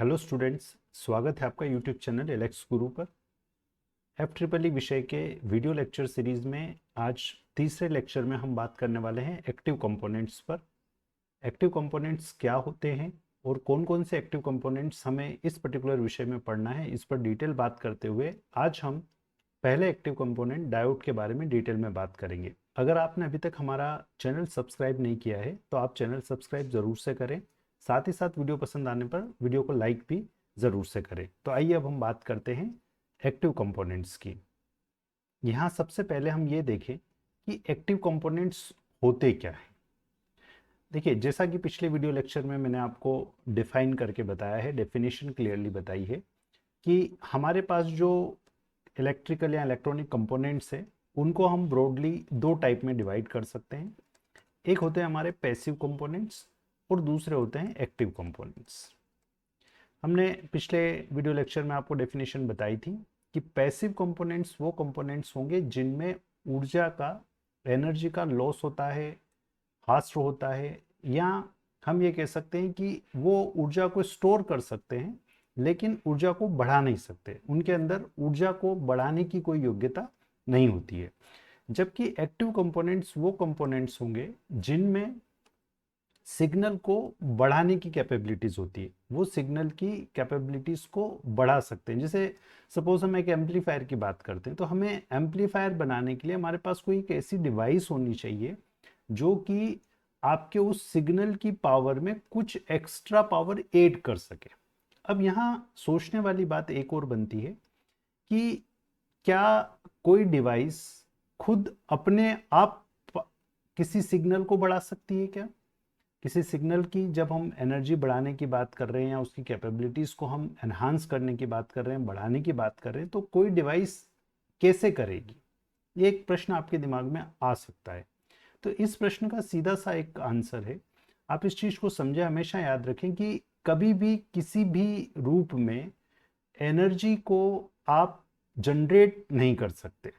Hello students, स्वागत है आपका यूट्यूब चैनल एलेक्स गुरु पर। FEEE विषय के वीडियो लेक्चर सीरीज में आज तीसरे लेक्चर में हम बात करने वाले हैं एक्टिव कंपोनेंट्स पर। एक्टिव कंपोनेंट्स क्या होते हैं और कौन कौन से एक्टिव कंपोनेंट्स हमें इस पर्टिकुलर विषय में पढ़ना है, इस पर डिटेल बात करते हुए आज हम पहले एक्टिव कंपोनेंट डायोड के बारे में डिटेल में बात करेंगे। अगर आपने अभी तक हमारा चैनल सब्सक्राइब नहीं किया है तो आप चैनल सब्सक्राइब ज़रूर से करें, साथ ही साथ वीडियो पसंद आने पर वीडियो को लाइक भी ज़रूर से करें। तो आइए अब हम बात करते हैं एक्टिव कंपोनेंट्स की। यहाँ सबसे पहले हम ये देखें कि एक्टिव कंपोनेंट्स होते क्या हैं। देखिए, जैसा कि पिछले वीडियो लेक्चर में मैंने आपको डिफाइन करके बताया है, डेफिनेशन क्लियरली बताई है कि हमारे पास जो इलेक्ट्रिकल या इलेक्ट्रॉनिक कंपोनेंट्स है उनको हम ब्रॉडली दो टाइप में डिवाइड कर सकते हैं। एक होते हैं हमारे पैसिव कंपोनेंट्स और दूसरे होते हैं एक्टिव कंपोनेंट्स। हमने पिछले वीडियो लेक्चर में आपको डेफिनेशन बताई थी कि पैसिव कंपोनेंट्स वो कंपोनेंट्स होंगे जिनमें ऊर्जा का, एनर्जी का लॉस होता है, हास्ट होता है, या हम ये कह सकते हैं कि वो ऊर्जा को स्टोर कर सकते हैं लेकिन ऊर्जा को बढ़ा नहीं सकते, उनके अंदर ऊर्जा को बढ़ाने की कोई योग्यता नहीं होती है। जबकि एक्टिव कंपोनेंट्स वो कंपोनेंट्स होंगे जिनमें सिग्नल को बढ़ाने की कैपेबिलिटीज होती है, वो सिग्नल की कैपेबिलिटीज को बढ़ा सकते हैं। जैसे सपोज हम एक एम्पलीफायर की बात करते हैं तो हमें एम्पलीफायर बनाने के लिए हमारे पास कोई एक ऐसी डिवाइस होनी चाहिए जो कि आपके उस सिग्नल की पावर में कुछ एक्स्ट्रा पावर ऐड कर सके। अब यहाँ सोचने वाली बात एक और बनती है कि क्या कोई डिवाइस खुद अपने आप किसी सिग्नल को बढ़ा सकती है क्या? किसी सिग्नल की जब हम एनर्जी बढ़ाने की बात कर रहे हैं या उसकी कैपेबिलिटीज को हम एनहांस करने की बात कर रहे हैं, बढ़ाने की बात कर रहे हैं, तो कोई डिवाइस कैसे करेगी? ये एक प्रश्न आपके दिमाग में आ सकता है। तो इस प्रश्न का सीधा सा एक आंसर है। आप इस चीज को समझे, हमेशा याद रखें कि कभी भी किसी भी रूप में एनर्जी को आप जनरेट नहीं कर सकते।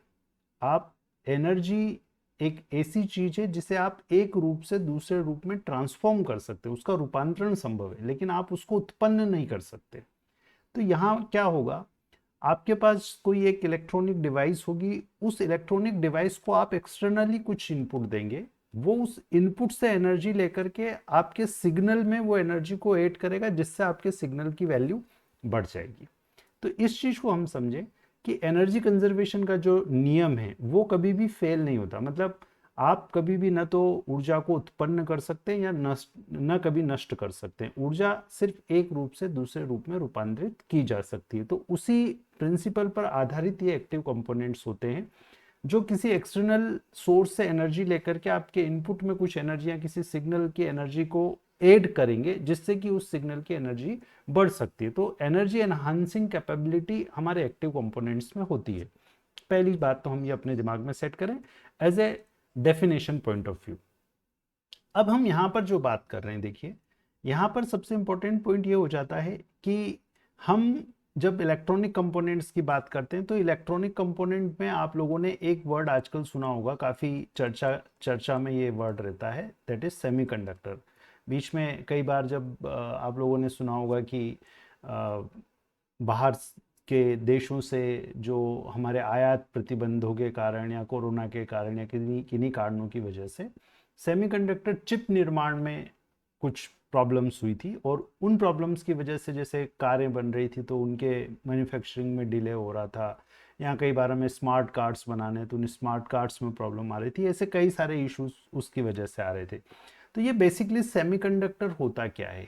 आप एनर्जी एक ऐसी चीज है जिसे आप एक रूप से दूसरे रूप में ट्रांसफॉर्म कर सकते हैं, उसका रूपांतरण संभव है लेकिन आप उसको उत्पन्न नहीं कर सकते। तो यहाँ क्या होगा, आपके पास कोई एक इलेक्ट्रॉनिक डिवाइस होगी, उस इलेक्ट्रॉनिक डिवाइस को आप एक्सटर्नली कुछ इनपुट देंगे, वो उस इनपुट से एनर्जी लेकर के आपके सिग्नल में वो एनर्जी को ऐड करेगा जिससे आपके सिग्नल की वैल्यू बढ़ जाएगी। तो इस चीज को हम समझें कि एनर्जी कंजर्वेशन का जो नियम है वो कभी भी फेल नहीं होता। मतलब आप कभी भी न तो ऊर्जा को उत्पन्न कर सकते हैं या नष्ट, न कभी नष्ट कर सकते हैं। ऊर्जा सिर्फ एक रूप से दूसरे रूप में रूपांतरित की जा सकती है। तो उसी प्रिंसिपल पर आधारित ये एक्टिव कंपोनेंट्स होते हैं जो किसी एक्सटर्नल सोर्स से एनर्जी लेकर के आपके इनपुट में कुछ एनर्जी या किसी सिग्नल की एनर्जी को ऐड करेंगे जिससे कि उस सिग्नल की एनर्जी बढ़ सकती है। तो एनर्जी एनहांसिंग कैपेबिलिटी हमारे एक्टिव कंपोनेंट्स में होती है। पहली बात तो हम ये अपने दिमाग में सेट करें as a definition point of view. अब हम यहाँ पर जो बात कर रहे हैं, देखिए यहाँ पर सबसे इंपॉर्टेंट पॉइंट ये हो जाता है कि हम जब इलेक्ट्रॉनिक कंपोनेंट्स की बात करते हैं तो इलेक्ट्रॉनिक कंपोनेंट में आप लोगों ने एक वर्ड आजकल सुना होगा, काफ़ी चर्चा में ये वर्ड रहता है, दैट इज सेमीकंडक्टर। बीच में कई बार जब आप लोगों ने सुना होगा कि बाहर के देशों से जो हमारे आयात प्रतिबंधों के कारण या कोरोना के कारण या किन्हीं किन्हीं कारणों की वजह से सेमीकंडक्टर चिप निर्माण में कुछ प्रॉब्लम्स हुई थी, और उन प्रॉब्लम्स की वजह से जैसे कारें बन रही थी तो उनके मैन्युफैक्चरिंग में डिले हो रहा था, या कई बार हमें स्मार्ट कार्ड्स बनाने तो उन स्मार्ट कार्ड्स में प्रॉब्लम आ रही थी। ऐसे कई सारे इश्यूज उसकी वजह से आ रहे थे। तो ये बेसिकली सेमीकंडक्टर होता क्या है?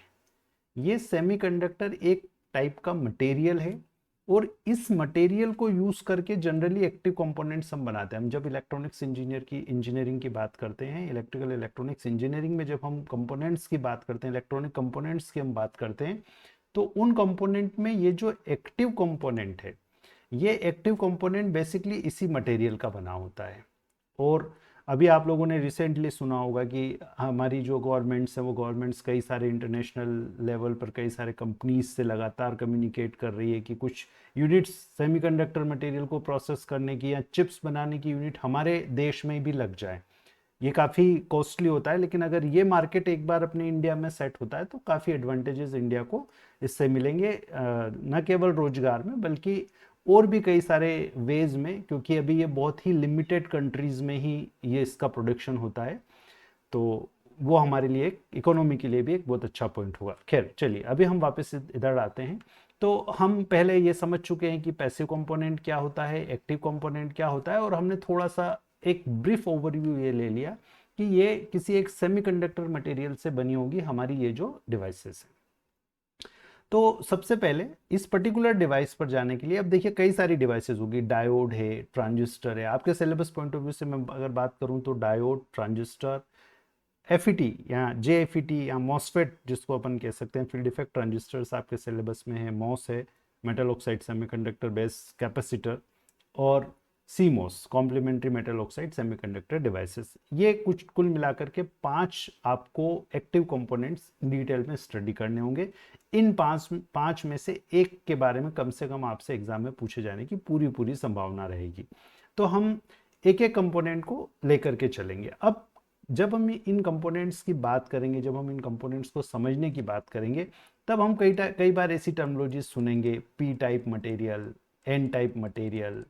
ये सेमीकंडक्टर एक टाइप का मटेरियल है, और इस मटेरियल को यूज करके जनरली एक्टिव कंपोनेंट्स हम बनाते हैं। हम जब इलेक्ट्रॉनिक्स इंजीनियरिंग की बात करते हैं, इलेक्ट्रिकल इलेक्ट्रॉनिक्स इंजीनियरिंग में जब हम कंपोनेंट्स की बात करते हैं, इलेक्ट्रॉनिक कंपोनेंट्स की हम बात करते हैं, तो उन कंपोनेंट में ये जो एक्टिव कंपोनेंट है, ये एक्टिव कंपोनेंट बेसिकली इसी मटेरियल का बना होता है। और अभी आप लोगों ने रिसेंटली सुना होगा कि हमारी जो गवर्नमेंट्स हैं वो गवर्नमेंट्स कई सारे इंटरनेशनल लेवल पर कई सारे कंपनीज से लगातार कम्युनिकेट कर रही है कि कुछ यूनिट्स सेमीकंडक्टर मटेरियल को प्रोसेस करने की या चिप्स बनाने की यूनिट हमारे देश में भी लग जाए। ये काफ़ी कॉस्टली होता है, लेकिन अगर ये मार्केट एक बार अपने इंडिया में सेट होता है तो काफ़ी एडवांटेजेस इंडिया को इससे मिलेंगे, न केवल रोजगार में बल्कि और भी कई सारे वेज में, क्योंकि अभी ये बहुत ही लिमिटेड कंट्रीज में ही ये इसका प्रोडक्शन होता है। तो वो हमारे लिए इकोनॉमी के लिए भी एक बहुत अच्छा पॉइंट होगा। खैर चलिए, अभी हम वापस इधर आते हैं। तो हम पहले ये समझ चुके हैं कि पैसिव कंपोनेंट क्या होता है, एक्टिव कंपोनेंट क्या होता है, और हमने थोड़ा सा एक ब्रीफ ओवरव्यू ये ले लिया कि ये किसी एक सेमीकंडक्टर मटेरियल से बनी होगी हमारी ये जो डिवाइसेस है। तो सबसे पहले इस पर्टिकुलर डिवाइस पर जाने के लिए, अब देखिए कई सारी डिवाइसेस होगी, डायोड है, ट्रांजिस्टर है। आपके सिलेबस पॉइंट ऑफ व्यू से मैं अगर बात करूं तो डायोड, ट्रांजिस्टर, एफईटी या जेएफईटी या मॉसफेट जिसको अपन कह सकते हैं, फील्ड इफेक्ट ट्रांजिस्टर्स आपके सिलेबस में है, मॉस है, metal oxide semiconductor base capacitor, और CMOS complementary metal oxide semiconductor devices. ये कुछ कुल मिलाकर के 5 आपको एक्टिव कंपोनेंट्स डिटेल में स्टडी करने होंगे। इन पांच में से एक के बारे में कम से कम आपसे एग्जाम में पूछे जाने की पूरी पूरी संभावना रहेगी। तो हम एक एक कंपोनेंट को लेकर के चलेंगे। अब जब हम इन कंपोनेंट्स की बात करेंगे, जब हम इन कंपोनेंट्स को समझने की बात करेंगे, तब हम कई बार ऐसी टर्मिनोलॉजी सुनेंगे, P type material, N type material,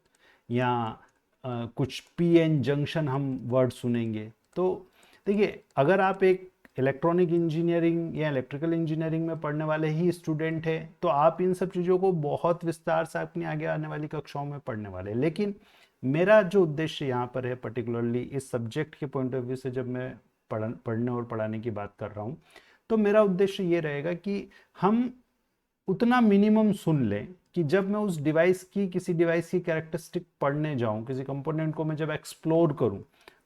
या कुछ पी एन जंक्शन हम वर्ड सुनेंगे। तो देखिए, अगर आप एक इलेक्ट्रॉनिक इंजीनियरिंग या इलेक्ट्रिकल इंजीनियरिंग में पढ़ने वाले ही स्टूडेंट हैं तो आप इन सब चीज़ों को बहुत विस्तार से अपनी आगे आने वाली कक्षाओं में पढ़ने वाले हैं। लेकिन मेरा जो उद्देश्य यहाँ पर है, पर्टिकुलरली इस सब्जेक्ट के पॉइंट ऑफ व्यू से जब मैं पढ़ने और पढ़ाने की बात कर रहा हूँ, तो मेरा उद्देश्य ये रहेगा कि हम उतना मिनिमम सुन लें कि जब मैं उस डिवाइस की, किसी डिवाइस की कैरेक्टरिस्टिक पढ़ने जाऊं, किसी कंपोनेंट को मैं जब एक्सप्लोर करूं,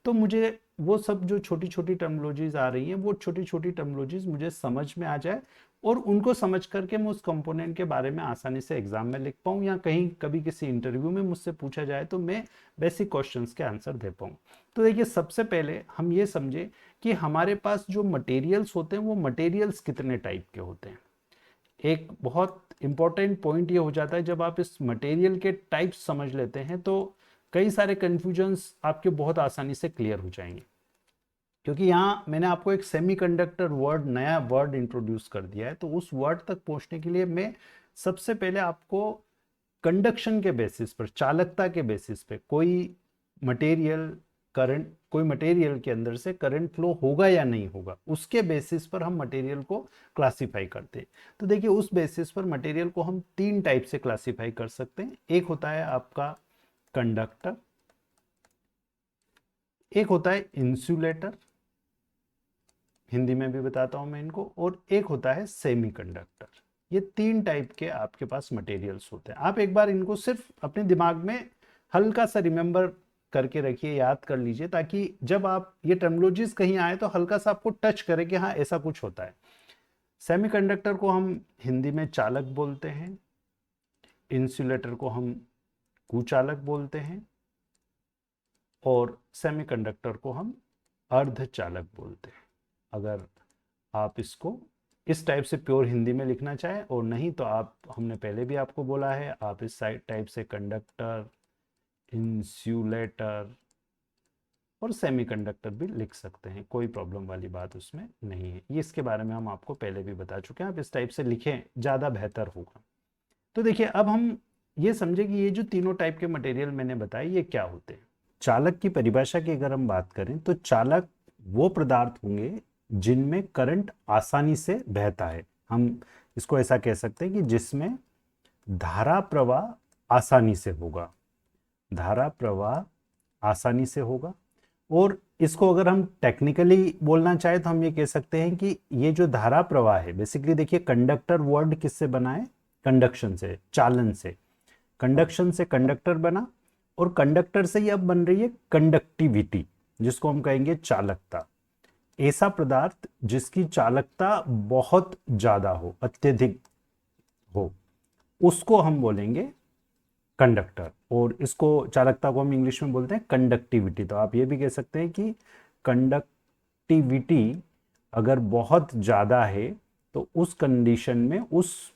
तो मुझे वो सब जो छोटी छोटी टर्मिनोलॉजीज आ रही हैं, वो छोटी छोटी टर्मिनोलॉजीज मुझे समझ में आ जाए, और उनको समझ करके मैं उस कंपोनेंट के बारे में आसानी से एग्जाम में लिख पाऊँ, या कहीं कभी किसी इंटरव्यू में मुझसे पूछा जाए तो मैं बेसिक क्वेश्चंस के आंसर दे पाऊँ। तो देखिए, सबसे पहले हम ये समझे कि हमारे पास जो मटेरियल्स होते हैं वो मटेरियल्स कितने टाइप के होते हैं। एक बहुत इंपॉर्टेंट पॉइंट ये हो जाता है, जब आप इस मटेरियल के टाइप्स समझ लेते हैं तो कई सारे कन्फ्यूजन्स आपके बहुत आसानी से क्लियर हो जाएंगे। क्योंकि यहाँ मैंने आपको एक सेमीकंडक्टर वर्ड, नया वर्ड इंट्रोड्यूस कर दिया है, तो उस वर्ड तक पहुँचने के लिए मैं सबसे पहले आपको कंडक्शन के बेसिस पर, चालकता के बेसिस पे, कोई मटेरियल के अंदर से करंट फ्लो होगा या नहीं होगा, उसके बेसिस पर हम मटेरियल को क्लासिफाई करते हैं। तो देखिए, उस बेसिस पर मटेरियल को हम 3 टाइप से क्लासिफाई कर सकते हैं। एक होता है आपका कंडक्टर, एक होता है इंसुलेटर, हिंदी में भी बताता हूं मैं इनको, और एक होता है सेमीकंडक्टर। ये 3 टाइप के आपके पास मटेरियल्स होते हैं। आप एक बार इनको सिर्फ अपने दिमाग में हल्का सा रिमेंबर करके रखिए, याद कर लीजिए, ताकि जब आप ये टर्मिनोलॉजीज कहीं आए तो हल्का सा आपको टच करे कि हाँ ऐसा कुछ होता है। सेमीकंडक्टर को हम हिंदी में चालक बोलते हैं, इंसुलेटर को हम कुचालक बोलते हैं, और सेमीकंडक्टर को हम अर्धचालक बोलते हैं। अगर आप इसको इस टाइप से प्योर हिंदी में लिखना चाहें, और नहीं तो आप, हमने पहले भी आपको बोला है, आप इस टाइप से कंडक्टर, इंसुलेटर और सेमीकंडक्टर भी लिख सकते हैं, कोई प्रॉब्लम वाली बात उसमें नहीं है। ये इसके बारे में हम आपको पहले भी बता चुके हैं, आप इस टाइप से लिखें ज़्यादा बेहतर होगा। तो देखिए, अब हम ये समझे कि ये जो तीनों टाइप के मटेरियल मैंने बताए ये क्या होते हैं। चालक की परिभाषा की अगर हम बात करें तो चालक वो पदार्थ होंगे जिनमें करंट आसानी से बहता है। हम इसको ऐसा कह सकते हैं कि जिसमें धारा प्रवाह आसानी से होगा, धारा प्रवाह आसानी से होगा। और इसको अगर हम टेक्निकली बोलना चाहे तो हम ये कह सकते हैं कि ये जो धारा प्रवाह है, बेसिकली देखिए, कंडक्टर वर्ड किससे बना है? कंडक्शन से, चालन से। कंडक्शन से कंडक्टर बना, और कंडक्टर से ही अब बन रही है कंडक्टिविटी, जिसको हम कहेंगे चालकता। ऐसा पदार्थ जिसकी चालकता बहुत ज्यादा हो, अत्यधिक हो, उसको हम बोलेंगे कंडक्टर। और इसको, चालकता को हम इंग्लिश में बोलते हैं कंडक्टिविटी। तो आप ये भी कह सकते हैं कि कंडक्टिविटी अगर बहुत ज़्यादा है तो उस कंडीशन में उस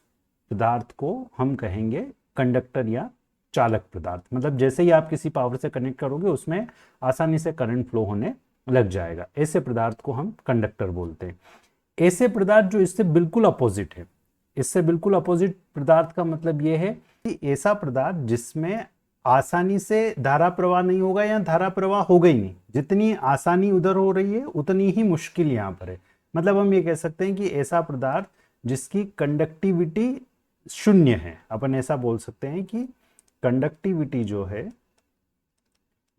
पदार्थ को हम कहेंगे कंडक्टर या चालक पदार्थ। मतलब जैसे ही आप किसी पावर से कनेक्ट करोगे उसमें आसानी से करंट फ्लो होने लग जाएगा। ऐसे पदार्थ को हम कंडक्टर बोलते हैं। ऐसे पदार्थ जो इससे बिल्कुल अपोजिट है, इससे बिल्कुल अपोजिट पदार्थ का मतलब यह है कि ऐसा पदार्थ जिसमें आसानी से धारा प्रवाह नहीं होगा या धारा प्रवाह होगा ही नहीं, जितनी आसानी उधर हो रही है उतनी ही मुश्किल यहाँ पर है। मतलब हम ये कह सकते हैं कि ऐसा पदार्थ जिसकी कंडक्टिविटी शून्य है, अपन ऐसा बोल सकते हैं कि कंडक्टिविटी जो है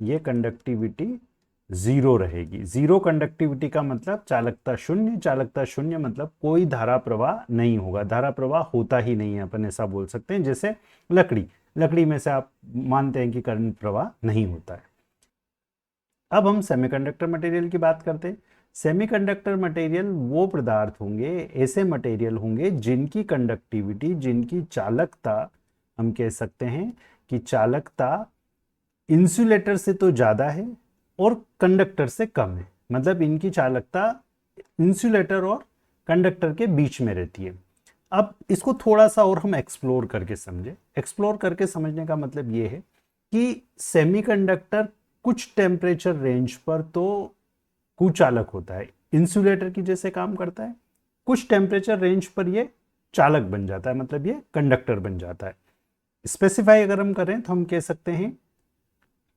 ये कंडक्टिविटी जीरो रहेगी। जीरो कंडक्टिविटी का मतलब चालकता शून्य, चालकता शून्य मतलब कोई धारा प्रवाह नहीं होगा, धारा प्रवाह होता ही नहीं है, अपन ऐसा बोल सकते हैं। जैसे लकड़ी में से आप मानते हैं कि करंट प्रवाह नहीं होता है। अब हम सेमीकंडक्टर मटेरियल की बात करते हैं। सेमीकंडक्टर मटेरियल वो पदार्थ होंगे, ऐसे मटेरियल होंगे जिनकी कंडक्टिविटी, जिनकी चालकता, हम कह सकते हैं कि चालकता इंसुलेटर से तो ज़्यादा है और कंडक्टर से कम है। मतलब इनकी चालकता इंसुलेटर और कंडक्टर के बीच में रहती है। अब इसको थोड़ा सा और हम एक्सप्लोर करके समझें। एक्सप्लोर करके समझने का मतलब ये है कि सेमीकंडक्टर कुछ टेम्परेचर रेंज पर तो कुचालक होता है, इंसुलेटर की जैसे काम करता है। कुछ टेम्परेचर रेंज पर ये चालक बन जाता है, मतलब ये कंडक्टर बन जाता है। स्पेसिफाई अगर हम करें तो हम कह सकते हैं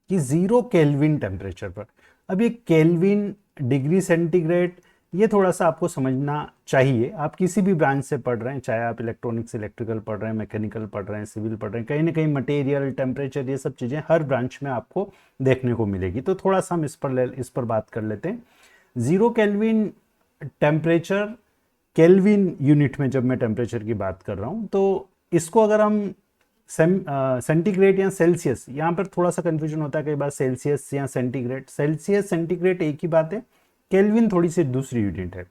कि 0 केल्विन टेम्परेचर पर। अब ये केल्विन, डिग्री सेंटीग्रेड, ये थोड़ा सा आपको समझना चाहिए। आप किसी भी ब्रांच से पढ़ रहे हैं, चाहे आप इलेक्ट्रॉनिक्स इलेक्ट्रिकल पढ़ रहे हैं, मैकेनिकल पढ़ रहे हैं, सिविल पढ़ रहे हैं, कहीं ना कहीं मटेरियल, टेम्परेचर, ये सब चीज़ें हर ब्रांच में आपको देखने को मिलेगी। तो थोड़ा सा हम इस पर बात कर लेते हैं। 0 केल्विन टेम्परेचर, केल्विन यूनिट में जब मैं टेम्परेचर की बात कर रहा हूँ, तो इसको अगर हम सेंटीग्रेड या सेल्सियस, यहाँ पर थोड़ा सा कंफ्यूजन होता है कई बार, सेल्सियस या सेंटीग्रेड। सेल्सियस सेंटीग्रेड एक ही बात है, केल्विन थोड़ी सी दूसरी यूनिट है।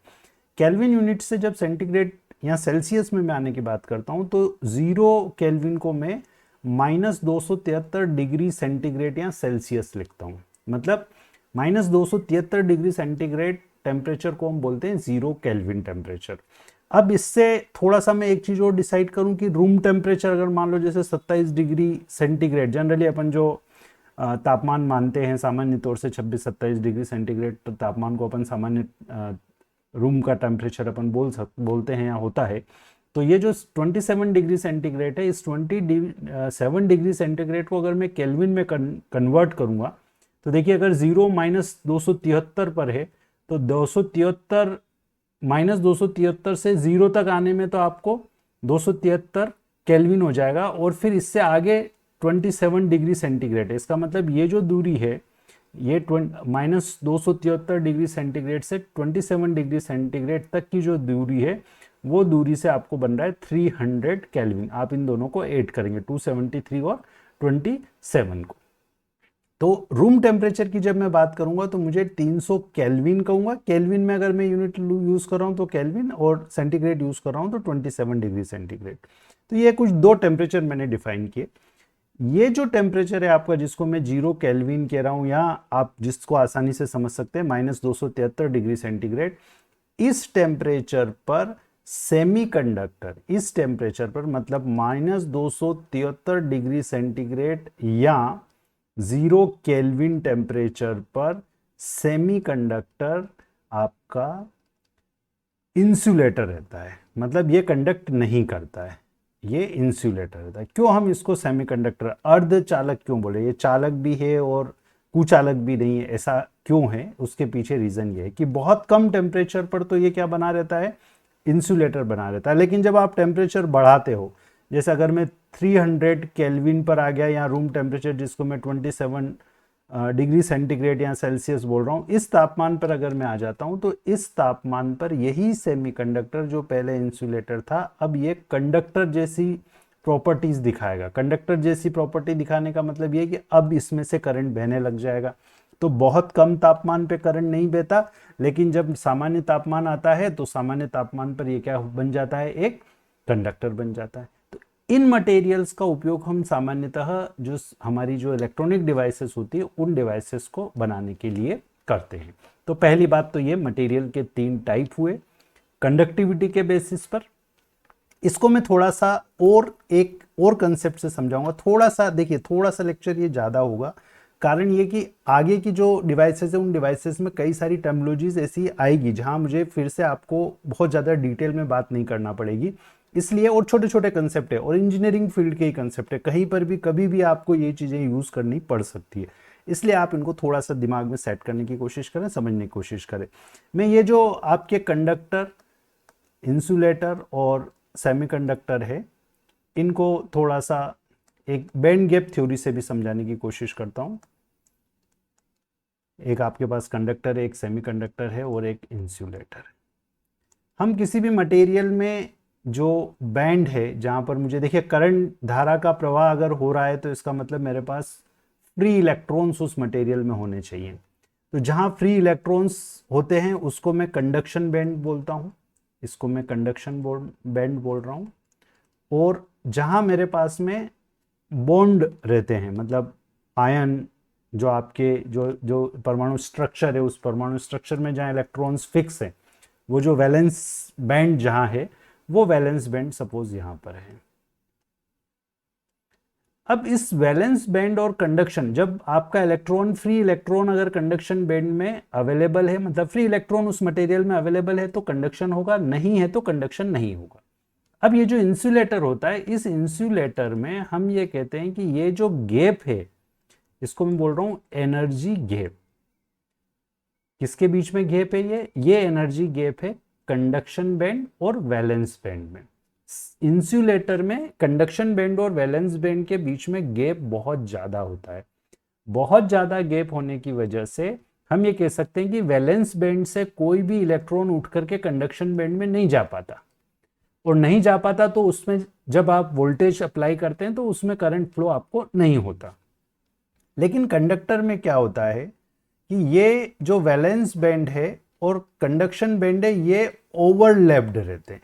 केल्विन यूनिट से जब सेंटीग्रेड या सेल्सियस में मैं आने की बात करता हूँ तो 0 केल्विन को मैं -273 डिग्री सेंटीग्रेड या सेल्सियस लिखता हूँ। मतलब -273 डिग्री सेंटीग्रेड टेम्परेचर को हम बोलते हैं 0 केल्विन टेम्परेचर। अब इससे थोड़ा सा मैं एक चीज़ और डिसाइड करूं कि रूम टेम्परेचर अगर मान लो जैसे 27 डिग्री सेंटीग्रेड, जनरली अपन जो तापमान मानते हैं सामान्य तौर से 26-27 डिग्री सेंटीग्रेड तापमान को अपन सामान्य रूम का टेम्परेचर अपन बोलते हैं या होता है। तो ये जो 27 डिग्री सेंटीग्रेड है, इस 27 डिग्री सेंटीग्रेड को अगर मैं केल्विन में कन्वर्ट करूँगा तो देखिए, अगर 0 -273 पर है तो 273 -273 से 0 तक आने में तो आपको 273 केल्विन हो जाएगा, और फिर इससे आगे 27 डिग्री सेंटीग्रेड है। इसका मतलब ये जो दूरी है, ये -273 डिग्री सेंटीग्रेड से 27 डिग्री सेंटीग्रेड तक की जो दूरी है, वो दूरी से आपको बन रहा है 300 केल्विन। आप इन दोनों को ऐड करेंगे, 273 और 27 को। तो रूम टेम्परेचर की जब मैं बात करूंगा तो मुझे 300 केल्विन कहूंगा। केल्विन में अगर मैं यूनिट यूज कर रहा हूं तो केल्विन, और सेंटीग्रेड यूज कर रहा हूं तो 27 डिग्री सेंटीग्रेड। तो ये कुछ दो टेम्परेचर मैंने डिफाइन किए। ये जो टेम्परेचर है आपका, जिसको मैं 0 केल्विन कह रहा हूं, या आप जिसको आसानी से समझ सकते हैं -273 डिग्री सेंटीग्रेड, इस टेम्परेचर पर सेमीकंडक्टर, इस टेम्परेचर पर मतलब -273 डिग्री सेंटीग्रेड या 0 केल्विन टेम्परेचर पर सेमीकंडक्टर आपका इंसुलेटर रहता है। मतलब ये कंडक्ट नहीं करता है, ये इंसुलेटर रहता है। क्यों हम इसको सेमीकंडक्टर, अर्धचालक क्यों बोले? ये चालक भी है और कुचालक भी नहीं है, ऐसा क्यों है? उसके पीछे रीजन ये है कि बहुत कम टेम्परेचर पर तो ये क्या बना रहता है, इंसुलेटर बना रहता है। लेकिन जब आप टेम्परेचर बढ़ाते हो, जैसे अगर मैं 300 केल्विन पर आ गया, या रूम टेम्परेचर जिसको मैं 27 डिग्री सेंटीग्रेड या सेल्सियस बोल रहा हूँ, इस तापमान पर अगर मैं आ जाता हूँ, तो इस तापमान पर यही सेमीकंडक्टर जो पहले इंसुलेटर था, अब ये कंडक्टर जैसी प्रॉपर्टीज दिखाएगा। कंडक्टर जैसी प्रॉपर्टी दिखाने का मतलब ये कि अब इसमें से करंट बहने लग जाएगा। तो बहुत कम तापमान पे करंट नहीं बहता, लेकिन जब सामान्य तापमान आता है तो सामान्य तापमान पर ये क्या बन जाता है, एक कंडक्टर बन जाता है। तो इन मटेरियल्स का उपयोग हम सामान्यतः जो हमारी जो इलेक्ट्रॉनिक डिवाइसेस होती है, उन डिवाइसेस को बनाने के लिए करते हैं। तो पहली बात तो ये मटेरियल के 3 टाइप हुए कंडक्टिविटी के बेसिस पर। इसको मैं थोड़ा सा और एक और कंसेप्ट से समझाऊंगा। थोड़ा सा देखिए, थोड़ा सा लेक्चर ये ज़्यादा होगा, कारण ये कि आगे की जो डिवाइसेस है उन डिवाइसेस में कई सारी टर्मिनोलॉजीज ऐसी आएगी जहां मुझे फिर से आपको बहुत ज़्यादा डिटेल में बात नहीं करना पड़ेगी, इसलिए। और छोटे छोटे कंसेप्ट है और इंजीनियरिंग फील्ड के ही कंसेप्ट है, कहीं पर भी कभी भी आपको ये चीज़ें यूज़ करनी पड़ सकती है, इसलिए आप इनको थोड़ा सा दिमाग में सेट करने की कोशिश करें, समझने की कोशिश करें। मैं ये जो आपके कंडक्टर, इंसुलेटर और सेमीकंडक्टर है, इनको थोड़ा सा एक बैंड गैप थ्योरी से भी समझाने की कोशिश करता हूं। एक आपके पास कंडक्टर है, एक सेमीकंडक्टर है और एक इंसुलेटर है। हम किसी भी मटेरियल में जो बैंड है, जहां पर मुझे देखिए करंट धारा का प्रवाह अगर हो रहा है तो इसका मतलब मेरे पास फ्री इलेक्ट्रॉन्स उस मटेरियल में होने चाहिए। तो जहां फ्री इलेक्ट्रॉन्स होते हैं उसको मैं कंडक्शन बैंड बोलता हूं, इसको मैं कंडक्शन बैंड बोल रहा हूं। और जहां मेरे पास में बॉन्ड रहते हैं, मतलब आयन, जो आपके जो जो परमाणु स्ट्रक्चर है, उस परमाणु स्ट्रक्चर में जहां इलेक्ट्रॉन्स फिक्स है, वो जो वैलेंस बैंड जहां है, वो वैलेंस बैंड सपोज यहां पर है। अब इस वैलेंस बैंड और कंडक्शन, जब आपका इलेक्ट्रॉन, फ्री इलेक्ट्रॉन अगर कंडक्शन बैंड में अवेलेबल है, मतलब फ्री इलेक्ट्रॉन उस मटेरियल में अवेलेबल है, तो कंडक्शन होगा, नहीं है तो कंडक्शन नहीं होगा। अब ये जो इंसुलेटर होता है, इस इंसुलेटर में हम ये कहते हैं कि ये जो गैप है, इसको मैं बोल रहा हूं एनर्जी गैप। किसके बीच में गैप है? ये एनर्जी गैप है कंडक्शन बैंड और वैलेंस बैंड में। इंसुलेटर में कंडक्शन बैंड और वैलेंस बैंड के बीच में गैप बहुत ज्यादा होता है। बहुत ज्यादा गैप होने की वजह से हम ये कह सकते हैं कि वैलेंस बैंड से कोई भी इलेक्ट्रॉन उठ करके कंडक्शन बैंड में नहीं जा पाता, और नहीं जा पाता तो उसमें जब आप वोल्टेज अप्लाई करते हैं तो उसमें करंट फ्लो आपको नहीं होता। लेकिन कंडक्टर में क्या होता है कि ये जो वैलेंस बैंड है और कंडक्शन बैंड है, ये ओवरलैप्ड रहते हैं।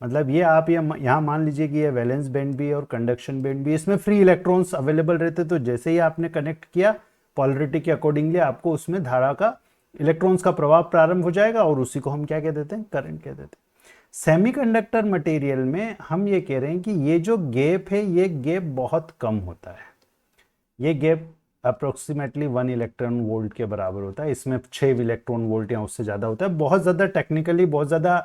मतलब ये आप ये यहाँ मान लीजिए कि ये वैलेंस बैंड भी है और कंडक्शन बैंड भी, इसमें फ्री इलेक्ट्रॉन्स अवेलेबल रहते, तो जैसे ही आपने कनेक्ट किया पोलैरिटी के अकॉर्डिंगली आपको उसमें धारा का, इलेक्ट्रॉन्स का प्रवाह प्रारंभ हो जाएगा, और उसी को हम क्या कह देते हैं? करंट कह देते हैं। सेमीकंडक्टर मटेरियल में हम ये कह रहे हैं कि ये जो गैप है, ये गैप बहुत कम होता है। ये गैप अप्रोक्सीमेटली 1 इलेक्ट्रॉन वोल्ट के बराबर होता है। इसमें 6 इलेक्ट्रॉन वोल्ट या उससे ज़्यादा होता है। बहुत ज़्यादा टेक्निकली, बहुत ज़्यादा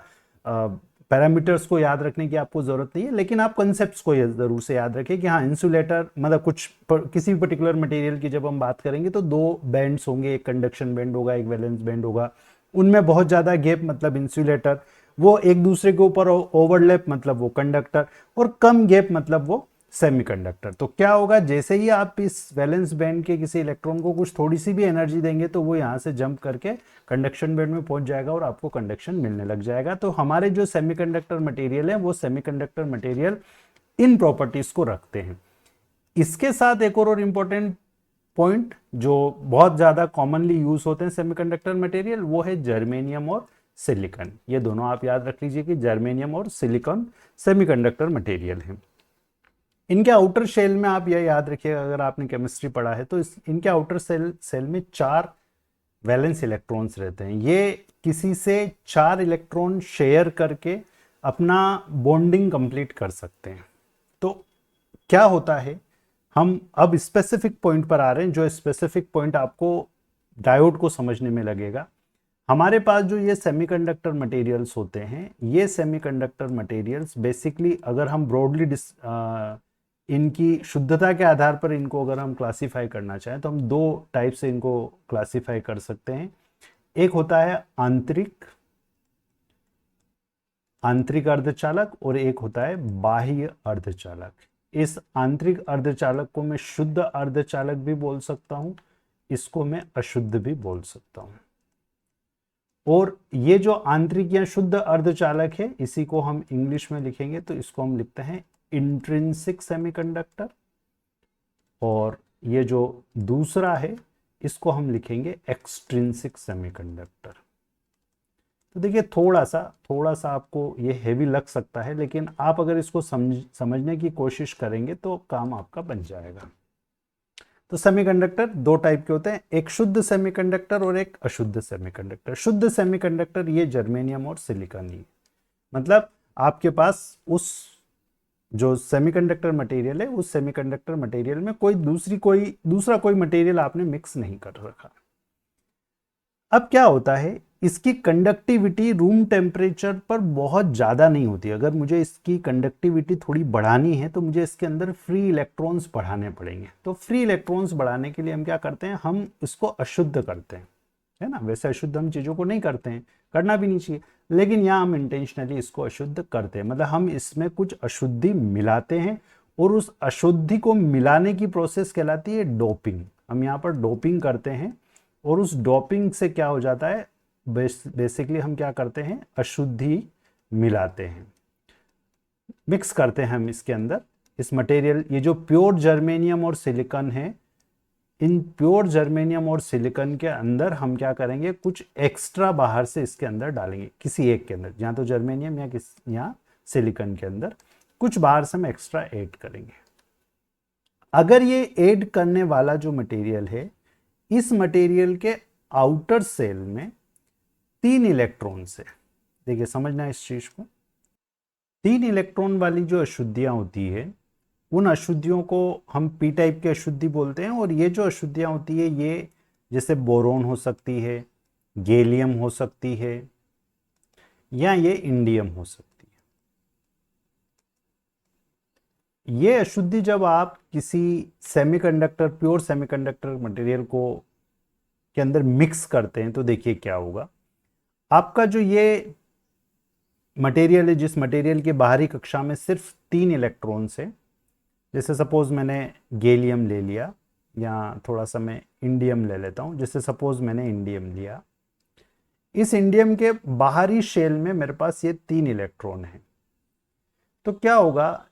पैरामीटर्स को याद रखने की आपको ज़रूरत नहीं है, लेकिन आप कंसेप्ट्स को ज़रूर से याद रखें कि हाँ, इंसुलेटर मतलब किसी भी पर्टिकुलर मटेरियल की जब हम बात करेंगे तो दो बैंड्स होंगे, एक कंडक्शन बैंड होगा, एक वैलेंस बैंड होगा। उनमें बहुत ज़्यादा गैप मतलब इंसुलेटर, वो एक दूसरे के ऊपर ओवरलैप मतलब वो कंडक्टर, और कम गैप मतलब वो सेमीकंडक्टर। तो क्या होगा, जैसे ही आप इस वैलेंस बैंड के किसी इलेक्ट्रॉन को कुछ थोड़ी सी भी एनर्जी देंगे तो वो यहाँ से जंप करके कंडक्शन बैंड में पहुंच जाएगा और आपको कंडक्शन मिलने लग जाएगा। तो हमारे जो सेमीकंडक्टर मटेरियल है, वो सेमीकंडक्टर मटेरियल इन प्रॉपर्टीज को रखते हैं। इसके साथ एक और इंपॉर्टेंट पॉइंट जो बहुत ज्यादा कॉमनली यूज होते हैं सेमीकंडक्टर मटेरियल, वो है जर्मेनियम और सिलिकॉन। ये दोनों आप याद रख लीजिए कि जर्मेनियम और सिलिकॉन सेमीकंडक्टर मटेरियल हैं। इनके आउटर शेल में आप यह याद रखिएगा, अगर आपने केमिस्ट्री पढ़ा है तो इनके आउटर सेल में 4 वैलेंस इलेक्ट्रॉन्स रहते हैं। ये किसी से 4 इलेक्ट्रॉन शेयर करके अपना बॉन्डिंग कंप्लीट कर सकते हैं। तो क्या होता है, हम अब स्पेसिफिक पॉइंट पर आ रहे हैं, जो स्पेसिफिक पॉइंट आपको डायोड को समझने में लगेगा। हमारे पास जो ये सेमीकंडक्टर मटेरियल्स होते हैं, ये सेमीकंडक्टर मटेरियल्स बेसिकली, अगर हम ब्रॉडली इनकी शुद्धता के आधार पर इनको अगर हम क्लासिफाई करना चाहें तो हम 2 टाइप से इनको क्लासिफाई कर सकते हैं। एक होता है आंतरिक अर्धचालक, और एक होता है बाह्य अर्धचालक। इस आंतरिक अर्धचालक को मैं शुद्ध अर्धचालक भी बोल सकता हूं, इसको मैं अशुद्ध भी बोल सकता हूं। और ये जो आंतरिक या शुद्ध अर्धचालक है, इसी को हम इंग्लिश में लिखेंगे तो इसको हम लिखते हैं इंट्रिंसिक सेमीकंडक्टर, और ये जो दूसरा है इसको हम लिखेंगे एक्सट्रिंसिक सेमीकंडक्टर। तो देखिए थोड़ा सा आपको ये हेवी लग सकता है, लेकिन आप अगर इसको समझने की कोशिश करेंगे तो काम आपका बन जाएगा। तो सेमीकंडक्टर 2 टाइप के होते हैं, एक शुद्ध सेमीकंडक्टर और एक अशुद्ध सेमीकंडक्टर। शुद्ध सेमीकंडक्टर ये जर्मेनियम और सिलिकॉन ही, मतलब आपके पास उस जो सेमीकंडक्टर मटेरियल है उस सेमीकंडक्टर मटेरियल में कोई दूसरा कोई मटेरियल आपने मिक्स नहीं कर रखा। अब क्या होता है, इसकी कंडक्टिविटी रूम टेम्परेचर पर बहुत ज़्यादा नहीं होती। अगर मुझे इसकी कंडक्टिविटी थोड़ी बढ़ानी है तो मुझे इसके अंदर फ्री इलेक्ट्रॉन्स बढ़ाने पड़ेंगे। तो फ्री इलेक्ट्रॉन्स बढ़ाने के लिए हम क्या करते हैं, हम इसको अशुद्ध करते हैं, है ना। वैसे अशुद्ध हम चीज़ों को नहीं करते हैं, करना भी नहीं चाहिए, लेकिन यहाँ हम इंटेंशनली इसको अशुद्ध करते हैं। मतलब हम इसमें कुछ अशुद्धि मिलाते हैं और उस अशुद्धि को मिलाने की प्रोसेस कहलाती है डोपिंग। हम यहाँ पर डोपिंग करते हैं और उस डोपिंग से क्या हो जाता है, बेसिकली हम क्या करते हैं, अशुद्धि मिलाते हैं, मिक्स करते हैं हम इसके अंदर इस मटेरियल। ये जो प्योर जर्मेनियम और सिलिकॉन है, इन प्योर जर्मेनियम और सिलिकॉन के अंदर हम क्या करेंगे, कुछ एक्स्ट्रा बाहर से इसके अंदर डालेंगे, किसी एक के अंदर, या तो जर्मेनियम या सिलिकॉन के अंदर कुछ बाहर से हम एक्स्ट्रा ऐड करेंगे। अगर ये ऐड करने वाला जो मटेरियल है, इस मटेरियल के आउटर सेल में 3 इलेक्ट्रॉन्स है। देखिए समझना इस चीज को, 3 इलेक्ट्रॉन वाली जो अशुद्धियां होती है, उन अशुद्धियों को हम पी टाइप की अशुद्धि बोलते हैं। और ये जो अशुद्धियां होती है, ये जैसे बोरोन हो सकती है, गैलियम हो सकती है, या ये इंडियम हो सकती है। ये अशुद्धि जब आप किसी सेमीकंडक्टर, प्योर सेमीकंडक्टर मटेरियल को के अंदर मिक्स करते हैं तो देखिए क्या होगा। आपका जो ये मटेरियल है, जिस मटेरियल के बाहरी कक्षा में सिर्फ 3 इलेक्ट्रॉन्स है, जैसे सपोज मैंने गैलियम ले लिया, या थोड़ा सा मैं इंडियम ले लेता हूं, जैसे सपोज मैंने इंडियम लिया। इस इंडियम के बाहरी शेल में मेरे पास ये 3 इलेक्ट्रॉन है। तो क्या होगा,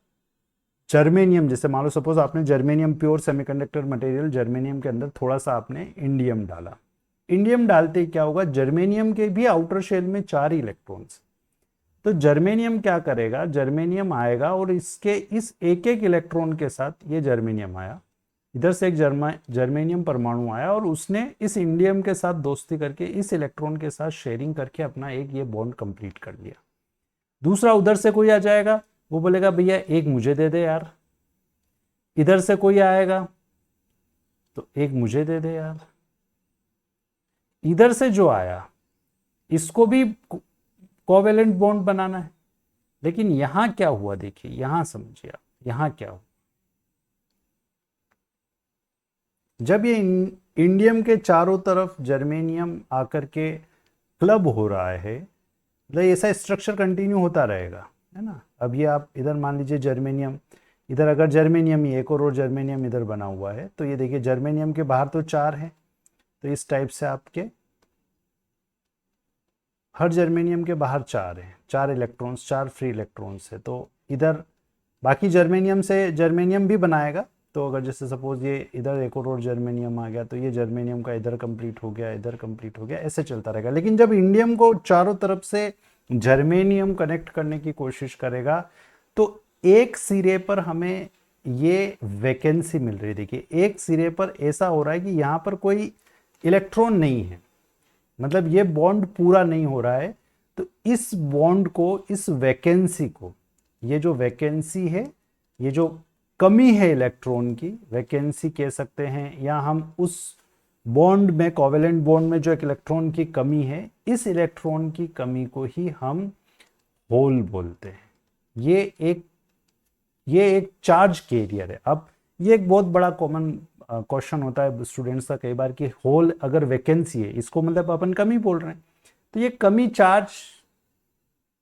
जर्मेनियम, जैसे मान लो सपोज आपने germanium, pure semiconductor material germanium के अंदर थोड़ा सा आपने इंडियम डाला। इंडियम डालते क्या होगा, जर्मेनियम के भी आउटर शेल में 4 इलेक्ट्रॉन्स। तो जर्मेनियम क्या करेगा, जर्मेनियम आएगा और इसके इस एक एक इलेक्ट्रॉन के साथ, ये जर्मेनियम आया, इधर से एक जर्मेनियम परमाणु आया और उसने इस इंडियम के साथ दोस्ती करके इस इलेक्ट्रॉन के साथ शेयरिंग करके अपना एक ये बॉन्ड कंप्लीट कर लिया। दूसरा उधर से कोई आ जाएगा, वो बोलेगा भैया एक मुझे दे दे यार। इधर से कोई आएगा तो एक मुझे दे दे यार। इधर से जो आया इसको भी कोवेलेंट बॉन्ड बनाना है। लेकिन यहां क्या हुआ, देखिए यहां समझिए आप, यहां क्या हुआ, जब ये इंडियम के चारों तरफ जर्मेनियम आकर के क्लब हो रहा है, मतलब ऐसा स्ट्रक्चर कंटिन्यू होता रहेगा, है ना। अब ये आप इधर मान लीजिए जर्मेनियम, इधर अगर जर्मेनियम ही एक और जर्मेनियम इधर बना हुआ है, तो ये देखिए जर्मेनियम के बाहर तो 4 है, तो इस टाइप से आपके हर जर्मेनियम के बाहर 4 हैं, 4 इलेक्ट्रॉन्स, 4 फ्री इलेक्ट्रॉन्स है। तो इधर बाकी जर्मेनियम से जर्मेनियम भी बनाएगा। तो अगर जैसे सपोज ये इधर एक और जर्मेनियम आ गया, तो ये जर्मेनियम का इधर कंप्लीट हो गया, इधर कंप्लीट हो गया, ऐसे चलता रहेगा। लेकिन जब इंडियम को चारों तरफ से जर्मेनियम कनेक्ट करने की कोशिश करेगा, तो एक सिरे पर हमें ये वैकेंसी मिल रही है। देखिए एक सिरे पर ऐसा हो रहा है कि यहाँ पर कोई इलेक्ट्रॉन नहीं है, मतलब ये बॉन्ड पूरा नहीं हो रहा है। तो इस बॉन्ड को, इस वैकेंसी को, ये जो वैकेंसी है, ये जो कमी है इलेक्ट्रॉन की, वैकेंसी कह सकते हैं, या हम उस बॉन्ड में, कोवेलेंट बॉन्ड में जो एक इलेक्ट्रॉन की कमी है, इस इलेक्ट्रॉन की कमी को ही हम होल बोलते हैं। ये एक चार्ज कैरियर है। अब ये एक बहुत बड़ा कॉमन क्वेश्चन होता है स्टूडेंट्स का कई बार कि होल अगर वैकेंसी है, इसको मतलब अपन कमी बोल रहे हैं, तो ये कमी चार्ज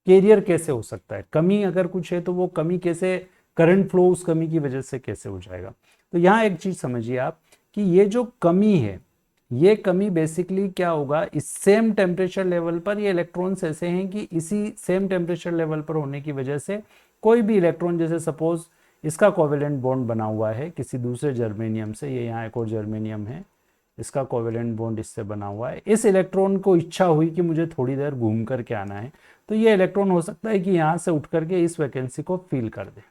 कैरियर कैसे हो सकता है। कमी अगर कुछ है तो वो कमी कैसे, करंट फ्लो उस कमी की वजह से कैसे हो जाएगा। तो यहाँ एक चीज समझिए आप कि ये जो कमी है, ये कमी बेसिकली क्या होगा, इस सेम टेम्परेचर लेवल पर ये इलेक्ट्रॉन्स ऐसे हैं कि इसी सेम टेम्परेचर लेवल पर होने की वजह से कोई भी इलेक्ट्रॉन, जैसे सपोज इसका कोवेलेंट बॉन्ड बना हुआ है किसी दूसरे जर्मेनियम से, ये यहाँ एक और जर्मेनियम है, इसका कोवेलेंट बॉन्ड इससे बना हुआ है। इस इलेक्ट्रॉन को इच्छा हुई कि मुझे थोड़ी देर घूम करके आना है, तो ये इलेक्ट्रॉन हो सकता है कि यहाँ से उठ करके इस वैकेंसी को फिल कर दे।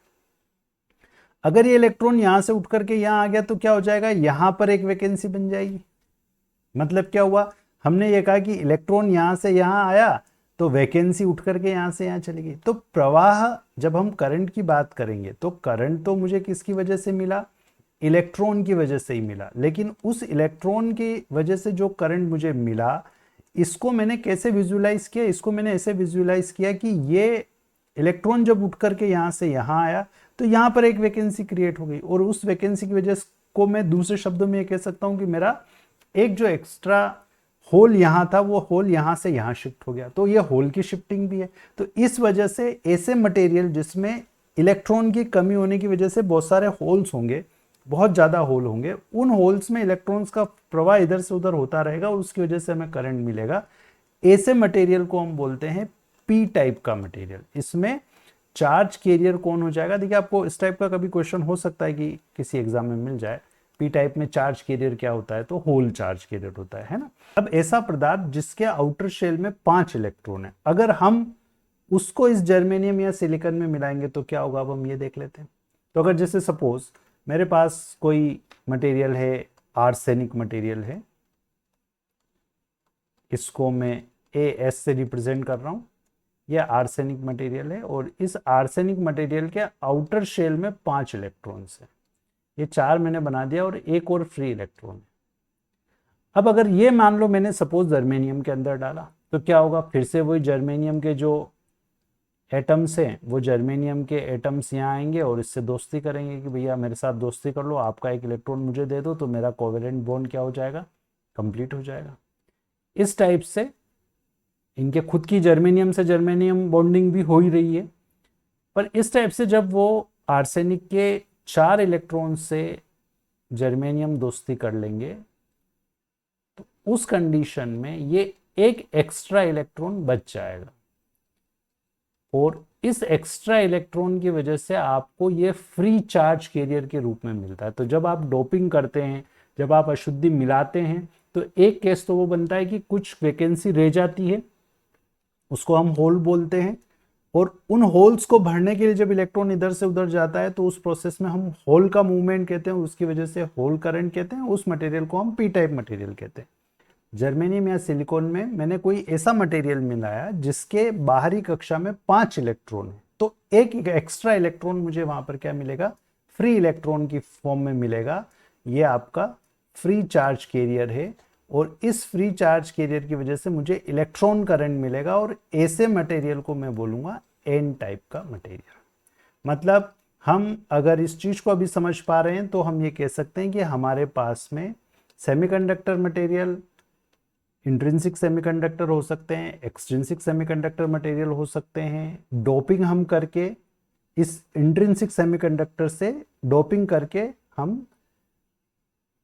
अगर ये इलेक्ट्रॉन यहाँ से उठ करके यहाँ आ गया तो क्या हो जाएगा, यहाँ पर एक वैकेंसी बन जाएगी। मतलब क्या हुआ, हमने ये कहा कि इलेक्ट्रॉन यहाँ से यहाँ आया तो वैकेंसी उठ करके यहाँ से यहाँ चली गई। तो प्रवाह जब हम करंट की बात करेंगे तो करंट तो मुझे किसकी वजह से मिला, इलेक्ट्रॉन की वजह से ही मिला, लेकिन उस इलेक्ट्रॉन की वजह से जो करंट मुझे मिला इसको मैंने कैसे विजुलाइज किया, इसको मैंने ऐसे विजुलाइज किया कि ये इलेक्ट्रॉन जब उठ करके यहाँ से यहाँ आया तो यहाँ पर एक वैकेंसी क्रिएट हो गई, और उस वैकेंसी की वजह को मैं दूसरे शब्दों में ये कह सकता हूँ कि मेरा एक जो एक्स्ट्रा होल यहाँ था वो होल यहाँ से यहाँ शिफ्ट हो गया, तो ये होल की शिफ्टिंग भी है। तो इस वजह से ऐसे मटेरियल जिसमें इलेक्ट्रॉन की कमी होने की वजह से बहुत सारे होल्स होंगे, बहुत ज़्यादा होल होंगे, उन होल्स में इलेक्ट्रॉन्स का प्रवाह इधर से उधर होता रहेगा और उसकी वजह से हमें करंट मिलेगा। ऐसे मटेरियल को हम बोलते हैं पी टाइप का मटेरियल। इसमें चार्ज कैरियर कौन हो जाएगा, देखिए आपको इस टाइप का कभी क्वेश्चन हो सकता है कि किसी एग्जाम में मिल जाए, पी टाइप में चार्ज कैरियर क्या होता है, तो होल चार्ज कैरियर होता है ना। अब ऐसा पदार्थ जिसके आउटर शेल में 5 इलेक्ट्रॉन है, अगर हम उसको इस जर्मेनियम या सिलिकॉन में मिलाएंगे तो क्या होगा, अब हम ये देख लेते हैं। तो अगर जैसे सपोज मेरे पास कोई मटेरियल है, आर्सेनिक मटेरियल है, इसको मैं AS से रिप्रेजेंट कर रहा हूं, यह आर्सेनिक मटेरियल है और इस आर्सेनिक मटेरियल के आउटर शेल में 5 इलेक्ट्रॉन्स है, ये 4 मैंने बना दिया और एक और फ्री इलेक्ट्रॉन है। अब अगर ये मान लो मैंने सपोज जर्मेनियम के अंदर डाला तो क्या होगा, फिर से वही जर्मेनियम के जो एटम्स हैं वो जर्मेनियम के एटम्स यहाँ आएंगे और इससे दोस्ती करेंगे कि भैया मेरे साथ दोस्ती कर लो, आपका एक इलेक्ट्रॉन मुझे दे दो, तो मेरा कोवेलेंट बॉन्ड क्या हो जाएगा, कंप्लीट हो जाएगा। इस टाइप से इनके खुद की जर्मेनियम से जर्मेनियम बॉन्डिंग भी हो ही रही है, पर इस टाइप से जब वो आर्सेनिक के 4 इलेक्ट्रॉन से जर्मेनियम दोस्ती कर लेंगे तो उस कंडीशन में ये एक एक्स्ट्रा इलेक्ट्रॉन बच जाएगा, और इस एक्स्ट्रा इलेक्ट्रॉन की वजह से आपको ये फ्री चार्ज कैरियर के रूप में मिलता है। तो जब आप डोपिंग करते हैं, जब आप अशुद्धि मिलाते हैं, तो एक केस तो वो बनता है कि कुछ वैकेंसी रह जाती है, उसको हम होल बोलते हैं, और उन होल्स को भरने के लिए जब इलेक्ट्रॉन इधर से उधर जाता है तो उस प्रोसेस में हम होल का मूवमेंट कहते हैं, उसकी वजह से होल करंट कहते हैं, उस मटेरियल को हम पी टाइप मटेरियल कहते हैं। जर्मेनियम या सिलिकॉन में मैंने कोई ऐसा मटेरियल मिलाया जिसके बाहरी कक्षा में 5 इलेक्ट्रॉन है, तो एक एक्स्ट्रा इलेक्ट्रॉन मुझे वहां पर क्या मिलेगा, फ्री इलेक्ट्रॉन की फॉर्म में मिलेगा। ये आपका फ्री चार्ज कैरियर है, और इस फ्री चार्ज कैरियर की वजह से मुझे इलेक्ट्रॉन करंट मिलेगा, और ऐसे मटेरियल को मैं बोलूंगा एन टाइप का मटेरियल। मतलब हम अगर इस चीज को अभी समझ पा रहे हैं तो हम ये कह सकते हैं कि हमारे पास में सेमीकंडक्टर मटेरियल इंट्रिंसिक सेमीकंडक्टर हो सकते हैं, एक्सट्रिंसिक सेमीकंडक्टर मटेरियल हो सकते हैं। डोपिंग हम करके इस इंट्रिंसिक सेमीकंडक्टर से डोपिंग करके हम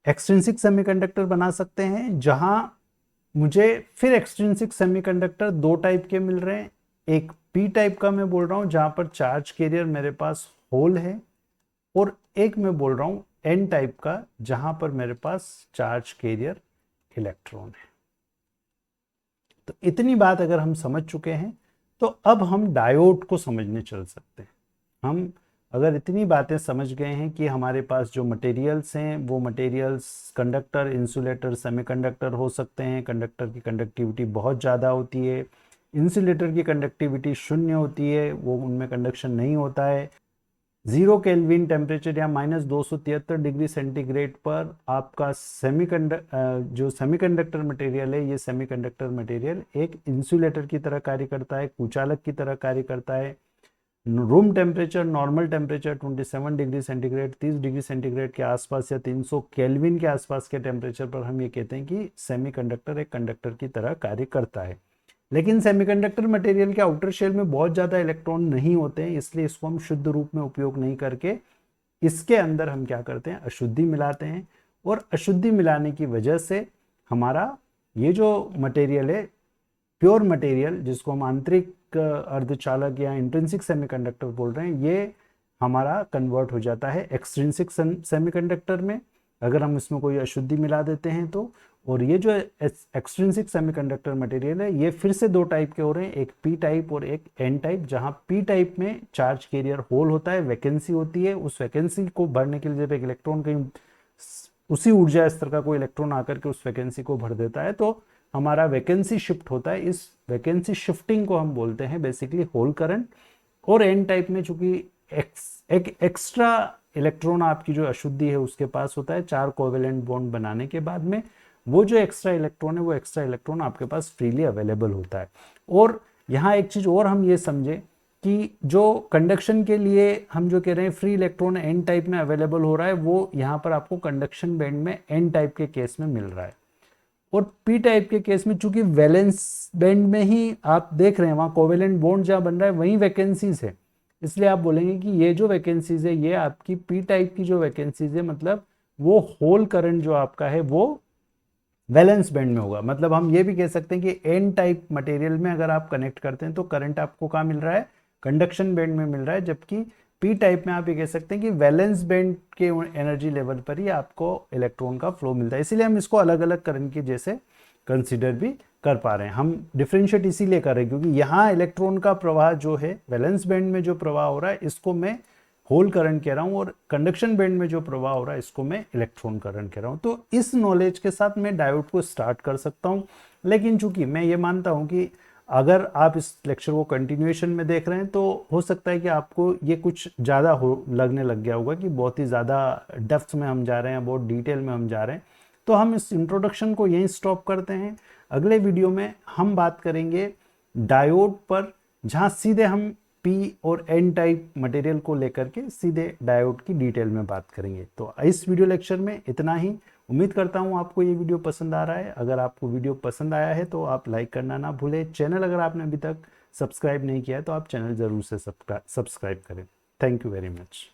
एक्सट्रिंसिक सेमीकंडक्टर बना सकते हैं, जहां मुझे फिर एक्सट्रिंसिक सेमीकंडक्टर 2 टाइप के मिल रहे हैं। एक पी टाइप का मैं बोल रहा हूं जहां पर चार्ज कैरियर मेरे पास होल है, और एक मैं बोल रहा हूं एन टाइप का जहां पर मेरे पास चार्ज कैरियर इलेक्ट्रॉन है। तो इतनी बात अगर हम समझ चुके हैं तो अब हम डायोड को समझने चल सकते हैं। हम अगर इतनी बातें समझ गए हैं कि हमारे पास जो मटेरियल्स हैं वो मटेरियल्स कंडक्टर, इंसुलेटर, सेमीकंडक्टर हो सकते हैं। कंडक्टर की कंडक्टिविटी बहुत ज़्यादा होती है, इंसुलेटर की कंडक्टिविटी 0 होती है, वो उनमें कंडक्शन नहीं होता है। 0 केल्विन टेम्परेचर या -273 डिग्री सेंटीग्रेड पर आपका जो सेमीकंडक्टर मटेरियल है, ये सेमीकंडक्टर मटेरियल एक इंसुलेटर की तरह कार्य करता है, कुचालक की तरह कार्य करता है। Room temperature, normal temperature 27 degree centigrade, 30 degree centigrade के आसपास या 300 केल्विन के आसपास के टेम्परेचर पर हम ये कहते हैं कि सेमीकंडक्टर एक कंडक्टर की तरह कार्य करता है। लेकिन सेमीकंडक्टर मटेरियल के आउटर शेल में बहुत ज़्यादा इलेक्ट्रॉन नहीं होते हैं, इसलिए इसको हम शुद्ध रूप में उपयोग नहीं करके इसके अंदर हम क्या करते हैं, अशुद्धि मिलाते हैं। और अशुद्धि मिलाने की वजह से हमारा ये जो मटेरियल है, प्योर मटेरियल, जिसको हम आंतरिक अर्धचालक या इंट्रिंसिक सेमीकंडक्टर बोल रहे हैं, ये हमारा कन्वर्ट हो जाता है एक्सट्रिंसिक सेमीकंडक्टर में अगर हम इसमें कोई अशुद्धि मिला देते हैं तो। और ये जो एक्सट्रिंसिक सेमीकंडक्टर मटेरियल है ये फिर से 2 टाइप के हो रहे हैं, एक पी टाइप और एक एन टाइप। जहां पी टाइप में चार्ज कैरियर होल होता है, वैकेंसी होती है, उस वैकेंसी को भरने के लिए जब एक इलेक्ट्रॉन कहीं उसी ऊर्जा स्तर का कोई इलेक्ट्रॉन आकर के उस वैकेंसी को भर देता है तो हमारा वैकेंसी शिफ्ट होता है। इस वैकेंसी शिफ्टिंग को हम बोलते हैं बेसिकली होल करंट। और एन टाइप में चूंकि एक एक्स्ट्रा इलेक्ट्रॉन आपकी जो अशुद्धि है उसके पास होता है 4 कोवेलेंट बॉन्ड बनाने के बाद में, वो जो एक्स्ट्रा इलेक्ट्रॉन है वो एक्स्ट्रा इलेक्ट्रॉन आपके पास फ्रीली अवेलेबल होता है। और यहाँ एक चीज और हम ये समझे कि जो कंडक्शन के लिए हम जो कह रहे हैं फ्री इलेक्ट्रॉन एन टाइप में अवेलेबल हो रहा है, वो यहाँ पर आपको कंडक्शन बैंड में एन टाइप के केस में मिल रहा है। और पी टाइप के केस में चूंकि वैलेंस बैंड में ही आप देख रहे हैं वहाँ कोवेलेंट बॉन्ड जहाँ बन रहा है वहीं वैकेंसीज है, इसलिए आप बोलेंगे कि ये जो वैकेंसीज है ये आपकी पी टाइप की जो वैकेंसीज है, मतलब वो होल करंट जो आपका है वो वैलेंस बैंड में होगा। मतलब हम ये भी कह सकते हैं कि एन टाइप मटेरियल में अगर आप कनेक्ट करते हैं तो करंट आपको कहाँ मिल रहा है, कंडक्शन बैंड में मिल रहा है, जबकि पी टाइप में आप ये कह सकते हैं कि वैलेंस बैंड के एनर्जी लेवल पर ही आपको इलेक्ट्रॉन का फ्लो मिलता है। इसीलिए हम इसको अलग अलग करंट के जैसे कंसिडर भी कर पा रहे हैं। हम डिफ्रेंशिएट इसीलिए कर रहे हैं क्योंकि यहाँ इलेक्ट्रॉन का प्रवाह जो है वैलेंस बैंड में जो प्रवाह हो रहा है इसको मैं होल करंट कह रहा हूँ, और कंडक्शन बैंड में जो प्रवाह हो रहा है इसको मैं इलेक्ट्रॉन करंट कह रहा हूँ। तो इस नॉलेज के साथ मैं डायोड को स्टार्ट कर सकता हूँ। लेकिन चूंकि मैं ये मानता हूँ कि अगर आप इस लेक्चर को कंटिन्यूएशन में देख रहे हैं तो हो सकता है कि आपको ये कुछ ज़्यादा हो लगने लग गया होगा कि बहुत ही ज़्यादा डेप्थ में हम जा रहे हैं, बहुत डिटेल में हम जा रहे हैं। तो हम इस इंट्रोडक्शन को यहीं स्टॉप करते हैं। अगले वीडियो में हम बात करेंगे डायोड पर, जहाँ सीधे हम पी और एन टाइप मटेरियल को लेकर के सीधे डायोड की डिटेल में बात करेंगे। तो इस वीडियो लेक्चर में इतना ही। उम्मीद करता हूँ आपको ये वीडियो पसंद आ रहा है। अगर आपको वीडियो पसंद आया है तो आप लाइक करना ना भूलें। चैनल अगर आपने अभी तक सब्सक्राइब नहीं किया है तो आप चैनल ज़रूर से सब्सक्राइब करें। Thank you very much.